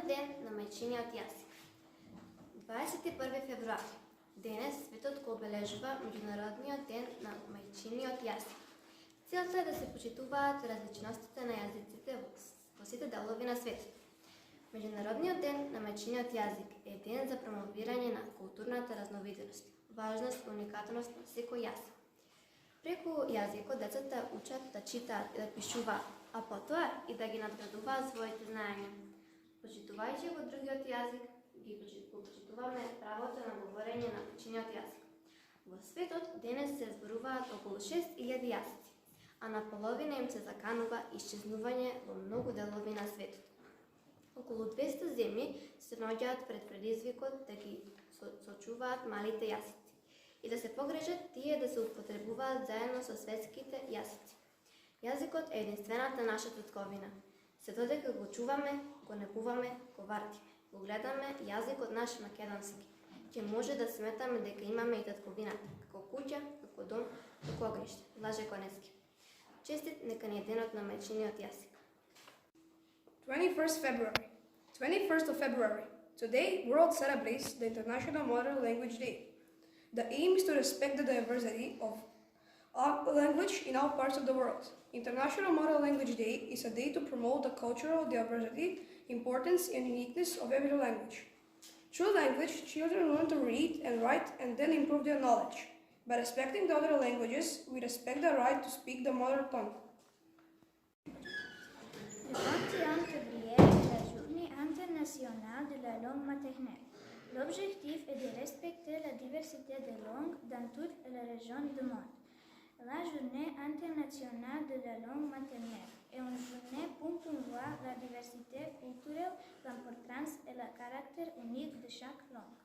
ден на мајчиниот јазик. 21 февруари. Денес светот го обележува Меѓународниот ден на мајчиниот јазик. Целта е да се почитуваат различностите на јазиците во сите делови на светот. Меѓународниот ден на мајчиниот јазик е ден за промовирање на културната разновидност, важност и уникатност на секој јазик. Преку јазикот децата учат да читаат и да пишуваат, а потоа и да ги надградуваат своите знаења. Почитувајќи го другиот јазик, ги почитуваме правото на говорење на мајчиниот јазик. Во светот денес се зборуваат околу 6000 јазици, а на половина им се заканува исчезнување во многу делови на светот. Околу 200 земји се наоѓаат пред предизвикот да ги сочуваат малите јазици и да се погрижат тие да се употребуваат заедно со светските јазици. Јазикот е единствената наша татковина. Се додека го чуваме, го негуваме, го вартиме, го гледаме јазикот наш македонски, ќе може да сметаме дека имаме и татковината, како куќа, како дом, како огниште. Блаже Конески. Честит нека ни е денот на мајчиниот јазик. 21st February. 21st of February. Today, world celebrates the International Mother Language Day. The aim is to respect the diversity of language in all parts of the world. International Mother Language Day is a day to promote the cultural diversity, importance and uniqueness of every language. Through language, children learn to read and write and then improve their knowledge. By respecting the other languages, we respect the right to speak the mother tongue. Le 21 février est la journée internationale de la langue maternelle. L'objectif est de respecter la diversité des langues dans toutes les régions du monde. La journée internationale de la langue maternelle est une journée pour promouvoir la diversité culturelle, l'importance et le caractère unique de chaque langue.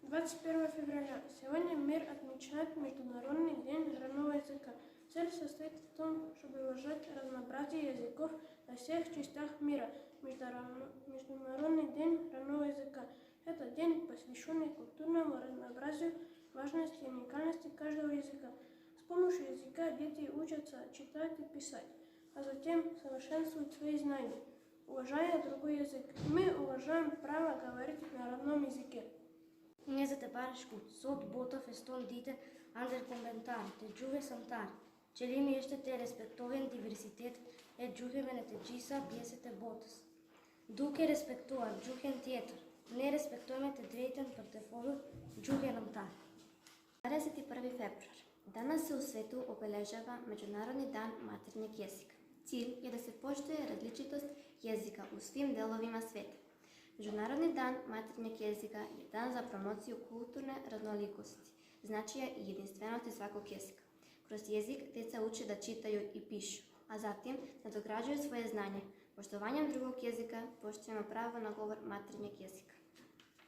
21 февраля. Сегодня мир отмечает Международный день родного языка. Цель состоит в том, чтобы уважать разнообразие языков на всех частях мира. Международный день родного языка – это день, посвященный культурному разнообразию, важности и уникальности каждого языка. С помощью языка дети учатся читать и писать, а затем совершенствуют свои знания, уважая другой язык. Мы уважаем право говорить на родном языке. Не за те бараш goed. Zot botov is ton dite ander komentar. Te juhe samtar. Želim jeszcze te respektoven diversitet e juhe me te gjisa pjesët e botës. Duke respektuar gjuhën tjetër, ne respektojme të drejtën për të folur gjuhën nëmtar. 21 февруар. Danas se u svetu obeležava Меѓународни дан матерниот јазик. Cilj je da se poštuje različitost jezika u svim delovima sveta. Меѓународни дан матерниот јазика je dan za promociju kulturne raznolikosti, značaja i jedinstvenosti svakog jezika. Kroz jezik deca uče da čitaju i pišu, a zatim nadograđuju svoje znanje. Poštovanjem drugog jezika poštujemo pravo na govor maternjeg jezika.